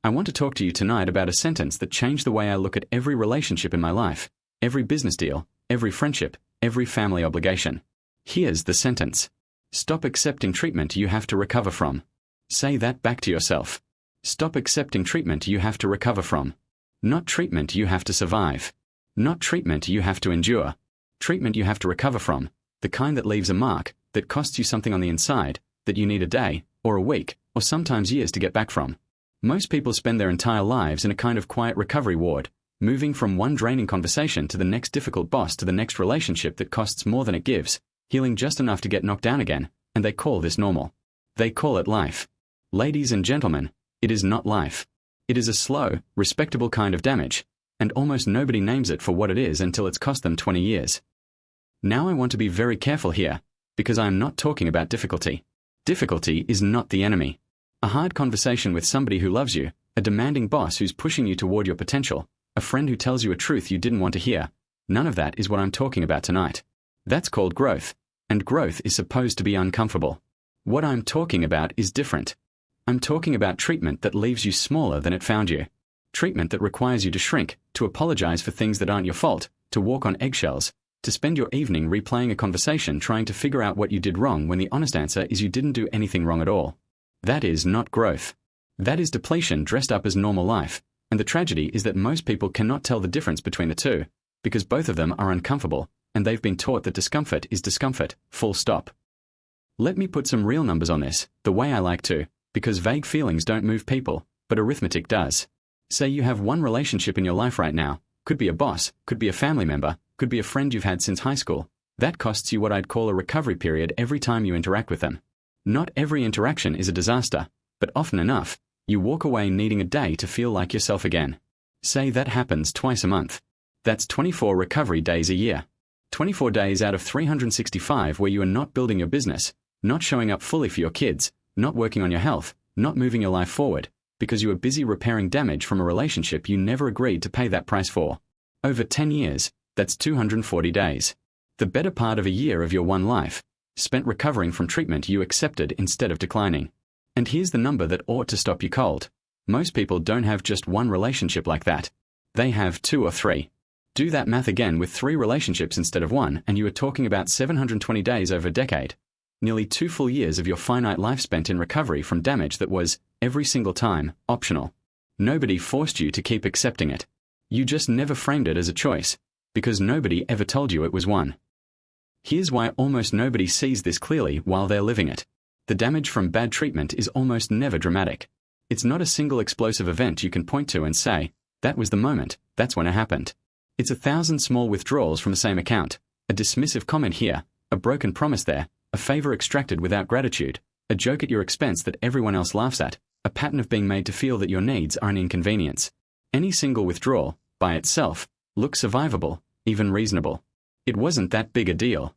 I want to talk to you tonight about a sentence that changed the way I look at every relationship in my life, every business deal, every friendship, every family obligation. Here's the sentence. Stop accepting treatment you have to recover from. Say that back to yourself. Stop accepting treatment you have to recover from. Not treatment you have to survive. Not treatment you have to endure. Treatment you have to recover from, the kind that leaves a mark, that costs you something on the inside, that you need a day, or a week, or sometimes years to get back from. Most people spend their entire lives in a kind of quiet recovery ward, moving from one draining conversation to the next difficult boss to the next relationship that costs more than it gives, healing just enough to get knocked down again, and they call this normal. They call it life. Ladies and gentlemen, it is not life. It is a slow, respectable kind of damage, and almost nobody names it for what it is until it's cost them 20 years. Now I want to be very careful here, because I am not talking about difficulty. Difficulty is not the enemy. A hard conversation with somebody who loves you, a demanding boss who's pushing you toward your potential, a friend who tells you a truth you didn't want to hear, none of that is what I'm talking about tonight. That's called growth, and growth is supposed to be uncomfortable. What I'm talking about is different. I'm talking about treatment that leaves you smaller than it found you. Treatment that requires you to shrink, to apologize for things that aren't your fault, to walk on eggshells, to spend your evening replaying a conversation trying to figure out what you did wrong when the honest answer is you didn't do anything wrong at all. That is not growth. That is depletion dressed up as normal life, and the tragedy is that most people cannot tell the difference between the two, because both of them are uncomfortable, and they've been taught that discomfort is discomfort, full stop. Let me put some real numbers on this, the way I like to, because vague feelings don't move people, but arithmetic does. Say you have one relationship in your life right now, could be a boss, could be a family member, could be a friend you've had since high school. That costs you what I'd call a recovery period every time you interact with them. Not every interaction is a disaster, but often enough, you walk away needing a day to feel like yourself again. Say that happens twice a month. That's 24 recovery days a year. 24 days out of 365 where you are not building your business, not showing up fully for your kids, not working on your health, not moving your life forward, because you are busy repairing damage from a relationship you never agreed to pay that price for. Over 10 years, that's 240 days. The better part of a year of your one life, spent recovering from treatment you accepted instead of declining. And here's the number that ought to stop you cold. Most people don't have just one relationship like that. They have 2 or 3. Do that math again with 3 relationships instead of 1, and you are talking about 720 days over a decade. Nearly 2 full years of your finite life spent in recovery from damage that was, every single time, optional. Nobody forced you to keep accepting it. You just never framed it as a choice, because nobody ever told you it was one. Here's why almost nobody sees this clearly while they're living it. The damage from bad treatment is almost never dramatic. It's not a single explosive event you can point to and say, that was the moment, that's when it happened. It's 1,000 small withdrawals from the same account, a dismissive comment here, a broken promise there, a favor extracted without gratitude, a joke at your expense that everyone else laughs at, a pattern of being made to feel that your needs are an inconvenience. Any single withdrawal, by itself, looks survivable, even reasonable. It wasn't that big a deal.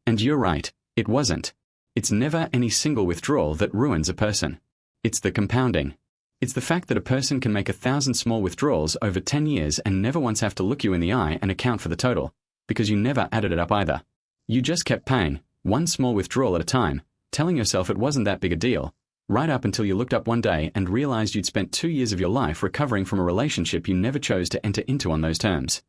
And you're right, it wasn't. It's never any single withdrawal that ruins a person. It's the compounding. It's the fact that a person can make 1,000 small withdrawals over 10 years and never once have to look you in the eye and account for the total, because you never added it up either. You just kept paying, one small withdrawal at a time, telling yourself it wasn't that big a deal, right up until you looked up one day and realized you'd spent 2 years of your life recovering from a relationship you never chose to enter into on those terms.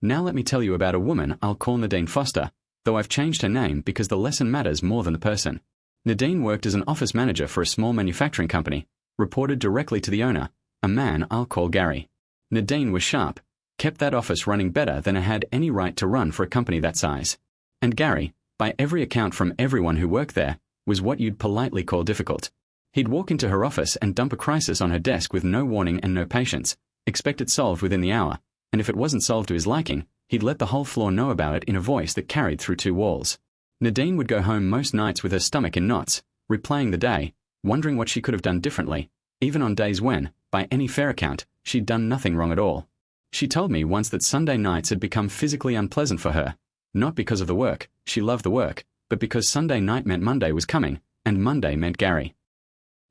Now let me tell you about a woman I'll call Nadine Foster, though I've changed her name because the lesson matters more than the person. Nadine worked as an office manager for a small manufacturing company, reported directly to the owner, a man I'll call Gary. Nadine was sharp, kept that office running better than it had any right to run for a company that size. And Gary, by every account from everyone who worked there, was what you'd politely call difficult. He'd walk into her office and dump a crisis on her desk with no warning and no patience, expect it solved within the hour, and if it wasn't solved to his liking, he'd let the whole floor know about it in a voice that carried through 2 walls. Nadine would go home most nights with her stomach in knots, replaying the day, wondering what she could have done differently, even on days when, by any fair account, she'd done nothing wrong at all. She told me once that Sunday nights had become physically unpleasant for her, not because of the work, she loved the work, but because Sunday night meant Monday was coming, and Monday meant Gary.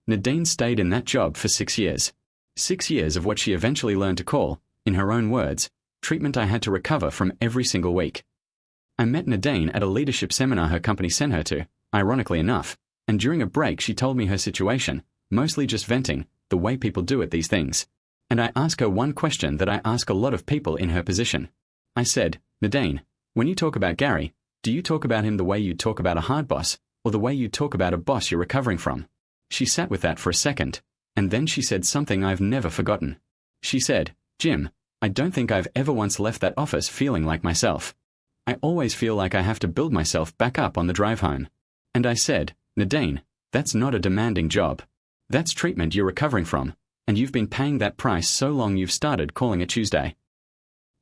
Nadine stayed in that job for 6 years. 6 years of what she eventually learned to call, in her own words, treatment I had to recover from every single week. I met Nadine at a leadership seminar her company sent her to, ironically enough, and during a break she told me her situation, mostly just venting, the way people do at these things. And I ask her one question that I ask a lot of people in her position. I said, Nadine, when you talk about Gary, do you talk about him the way you talk about a hard boss, or the way you talk about a boss you're recovering from? She sat with that for a second, and then she said something I've never forgotten. She said, Jim, I don't think I've ever once left that office feeling like myself. I always feel like I have to build myself back up on the drive home. And I said, Nadine, that's not a demanding job. That's treatment you're recovering from, and you've been paying that price so long you've started calling it Tuesday.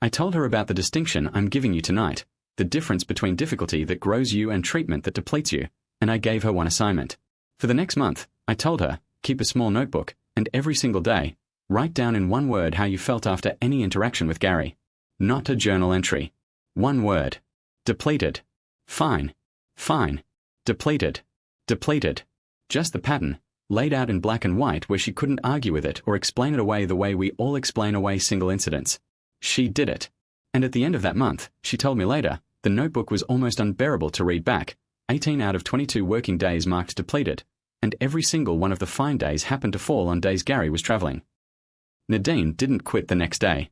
I told her about the distinction I'm giving you tonight, the difference between difficulty that grows you and treatment that depletes you, and I gave her one assignment. For the next month, I told her, keep a small notebook, and every single day, write down in one word how you felt after any interaction with Gary. Not a journal entry. One word. Depleted. Fine. Fine. Depleted. Depleted. Just the pattern, laid out in black and white where she couldn't argue with it or explain it away the way we all explain away single incidents. She did it. And at the end of that month, she told me later, the notebook was almost unbearable to read back. 18 out of 22 working days marked depleted, and every single one of the fine days happened to fall on days Gary was traveling. Nadine didn't quit the next day.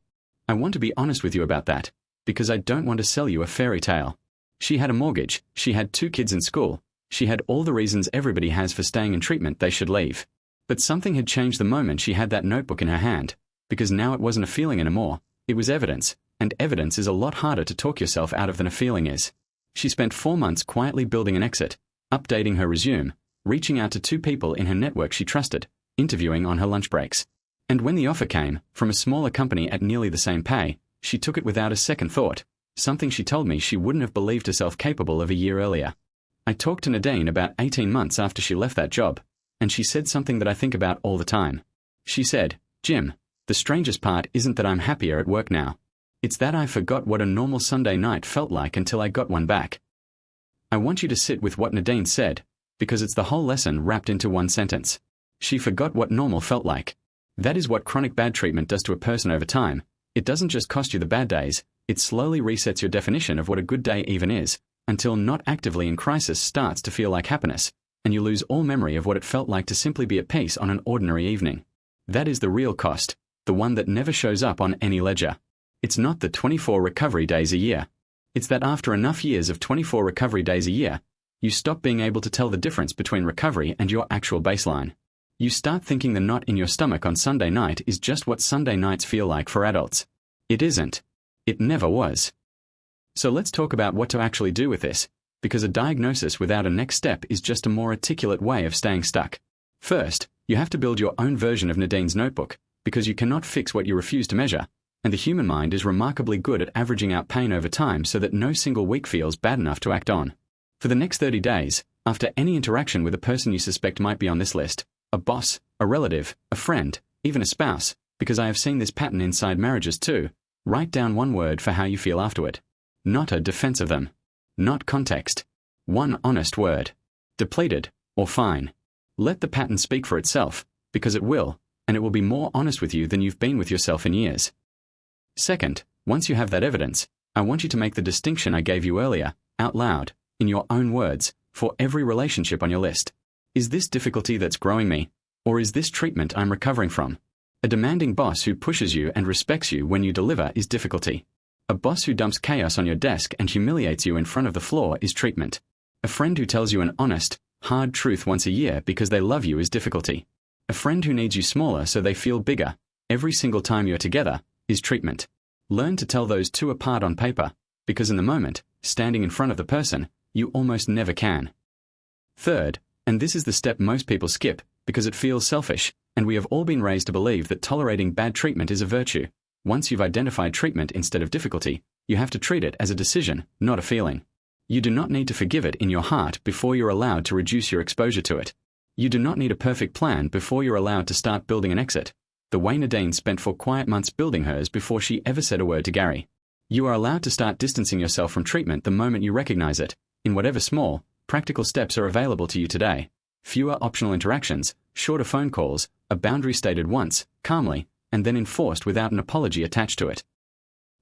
I want to be honest with you about that, because I don't want to sell you a fairy tale. She had a mortgage, she had 2 kids in school, she had all the reasons everybody has for staying in treatment they should leave. But something had changed the moment she had that notebook in her hand, because now it wasn't a feeling anymore, it was evidence, and evidence is a lot harder to talk yourself out of than a feeling is. She spent 4 months quietly building an exit, updating her resume, reaching out to 2 people in her network she trusted, interviewing on her lunch breaks. And when the offer came, from a smaller company at nearly the same pay, she took it without a second thought, something she told me she wouldn't have believed herself capable of a year earlier. I talked to Nadine about 18 months after she left that job, and she said something that I think about all the time. She said, Jim, the strangest part isn't that I'm happier at work now. It's that I forgot what a normal Sunday night felt like until I got one back. I want you to sit with what Nadine said, because it's the whole lesson wrapped into one sentence. She forgot what normal felt like. That is what chronic bad treatment does to a person over time. It doesn't just cost you the bad days, it slowly resets your definition of what a good day even is, until not actively in crisis starts to feel like happiness, and you lose all memory of what it felt like to simply be at peace on an ordinary evening. That is the real cost, the one that never shows up on any ledger. It's not the 24 recovery days a year. It's that after enough years of 24 recovery days a year, you stop being able to tell the difference between recovery and your actual baseline. You start thinking the knot in your stomach on Sunday night is just what Sunday nights feel like for adults. It isn't. It never was. So let's talk about what to actually do with this, because a diagnosis without a next step is just a more articulate way of staying stuck. First, you have to build your own version of Nadine's notebook, because you cannot fix what you refuse to measure, and the human mind is remarkably good at averaging out pain over time so that no single week feels bad enough to act on. For the next 30 days, after any interaction with a person you suspect might be on this list, a boss, a relative, a friend, even a spouse, because I have seen this pattern inside marriages too, write down one word for how you feel afterward. Not a defense of them. Not context. One honest word. Depleted, or fine. Let the pattern speak for itself, because it will, and it will be more honest with you than you've been with yourself in years. Second, once you have that evidence, I want you to make the distinction I gave you earlier, out loud, in your own words, for every relationship on your list. Is this difficulty that's growing me, or is this treatment I'm recovering from? A demanding boss who pushes you and respects you when you deliver is difficulty. A boss who dumps chaos on your desk and humiliates you in front of the floor is treatment. A friend who tells you an honest, hard truth once a year because they love you is difficulty. A friend who needs you smaller so they feel bigger, every single time you're together, is treatment. Learn to tell those two apart on paper, because in the moment, standing in front of the person, you almost never can. Third, and this is the step most people skip, because it feels selfish, and we have all been raised to believe that tolerating bad treatment is a virtue. Once you've identified treatment instead of difficulty, you have to treat it as a decision, not a feeling. You do not need to forgive it in your heart before you're allowed to reduce your exposure to it. You do not need a perfect plan before you're allowed to start building an exit, the way Nadine spent 4 quiet months building hers before she ever said a word to Gary. You are allowed to start distancing yourself from treatment the moment you recognize it, in whatever small, practical steps are available to you today. Fewer optional interactions, shorter phone calls, a boundary stated once, calmly, and then enforced without an apology attached to it.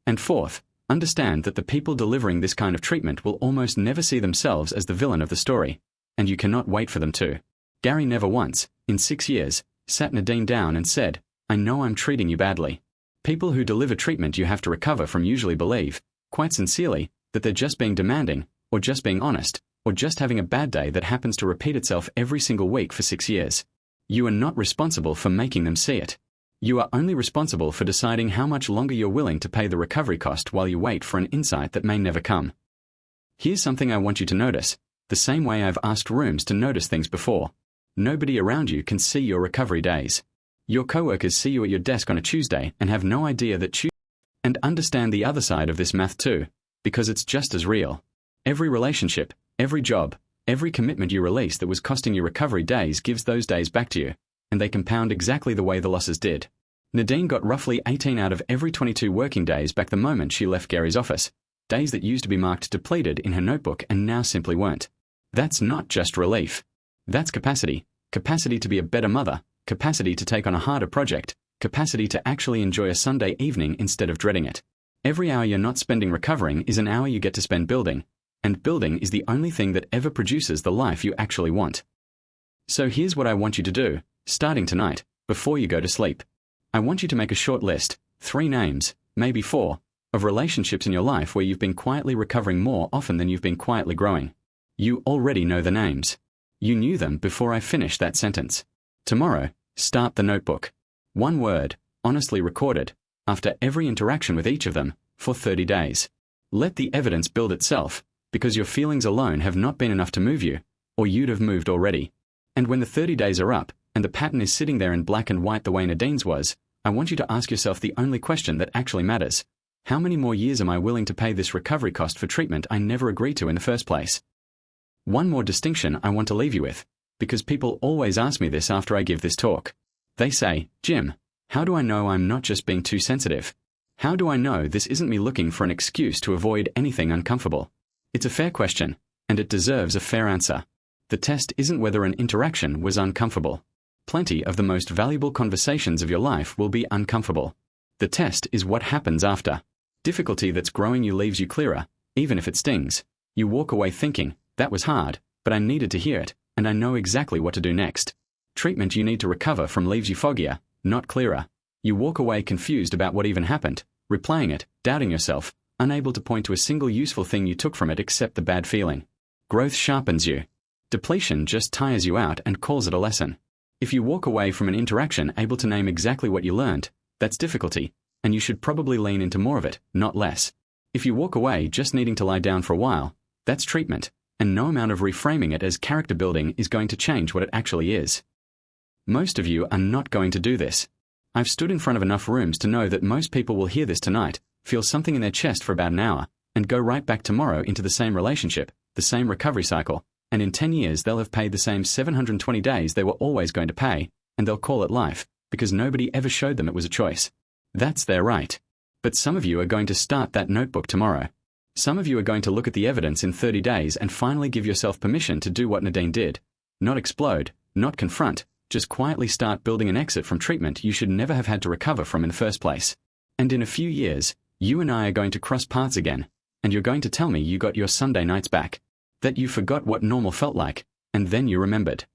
And fourth, understand that the people delivering this kind of treatment will almost never see themselves as the villain of the story, and you cannot wait for them to. Gary never once, in 6 years, sat Nadine down and said, I know I'm treating you badly. People who deliver treatment you have to recover from usually believe, quite sincerely, that they're just being demanding, or just being honest, or just having a bad day that happens to repeat itself every single week for 6 years. You are not responsible for making them see it. You are only responsible for deciding how much longer you're willing to pay the recovery cost while you wait for an insight that may never come. Here's something I want you to notice, the same way I've asked rooms to notice things before. Nobody around you can see your recovery days. Your coworkers see you at your desk on a Tuesday and have no idea that and understand the other side of this math too, because it's just as real. Every relationship, every job, every commitment you release that was costing you recovery days gives those days back to you, and they compound exactly the way the losses did. Nadine got roughly 18 out of every 22 working days back the moment she left Gary's office, days that used to be marked depleted in her notebook and now simply weren't. That's not just relief. That's capacity to be a better mother, capacity to take on a harder project, capacity to actually enjoy a Sunday evening instead of dreading it. Every hour you're not spending recovering is an hour you get to spend building, and building is the only thing that ever produces the life you actually want. So here's what I want you to do, starting tonight, before you go to sleep. I want you to make a short list, 3 names, maybe 4, of relationships in your life where you've been quietly recovering more often than you've been quietly growing. You already know the names. You knew them before I finished that sentence. Tomorrow, start the notebook. 1 word, honestly recorded, after every interaction with each of them, for 30 days. Let the evidence build itself, because your feelings alone have not been enough to move you, or you'd have moved already. And when the 30 days are up, and the pattern is sitting there in black and white the way Nadine's was, I want you to ask yourself the only question that actually matters. How many more years am I willing to pay this recovery cost for treatment I never agreed to in the first place? One more distinction I want to leave you with, because people always ask me this after I give this talk. They say, Jim, how do I know I'm not just being too sensitive? How do I know this isn't me looking for an excuse to avoid anything uncomfortable? It's a fair question, and it deserves a fair answer. The test isn't whether an interaction was uncomfortable. Plenty of the most valuable conversations of your life will be uncomfortable. The test is what happens after. Difficulty that's growing you leaves you clearer, even if it stings. You walk away thinking, that was hard, but I needed to hear it, and I know exactly what to do next. Treatment you need to recover from leaves you foggier, not clearer. You walk away confused about what even happened, replaying it, doubting yourself, unable to point to a single useful thing you took from it except the bad feeling. Growth sharpens you. Depletion just tires you out and calls it a lesson. If you walk away from an interaction able to name exactly what you learned, that's difficulty, and you should probably lean into more of it, not less. If you walk away just needing to lie down for a while, that's treatment, and no amount of reframing it as character building is going to change what it actually is. Most of you are not going to do this. I've stood in front of enough rooms to know that most people will hear this tonight, feel something in their chest for about an hour, and go right back tomorrow into the same relationship, the same recovery cycle, and in 10 years they'll have paid the same 720 days they were always going to pay, and they'll call it life, because nobody ever showed them it was a choice. That's their right. But some of you are going to start that notebook tomorrow. Some of you are going to look at the evidence in 30 days and finally give yourself permission to do what Nadine did. Not explode, not confront, just quietly start building an exit from treatment you should never have had to recover from in the first place. And in a few years, you and I are going to cross paths again, and you're going to tell me you got your Sunday nights back, that you forgot what normal felt like, and then you remembered.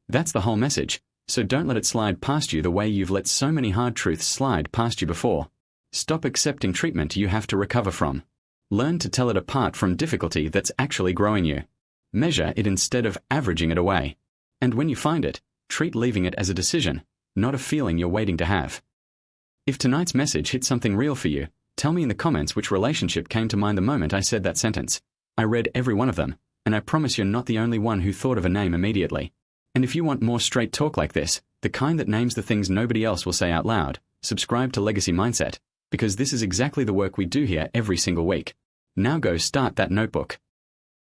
That's the whole message, so don't let it slide past you the way you've let so many hard truths slide past you before. Stop accepting treatment you have to recover from. Learn to tell it apart from difficulty that's actually growing you. Measure it instead of averaging it away. And when you find it, treat leaving it as a decision, not a feeling you're waiting to have. If tonight's message hit something real for you, tell me in the comments which relationship came to mind the moment I said that sentence. I read every one of them, and I promise you're not the only one who thought of a name immediately. And if you want more straight talk like this, the kind that names the things nobody else will say out loud, subscribe to Legacy Mindset, because this is exactly the work we do here every single week. Now go start that notebook.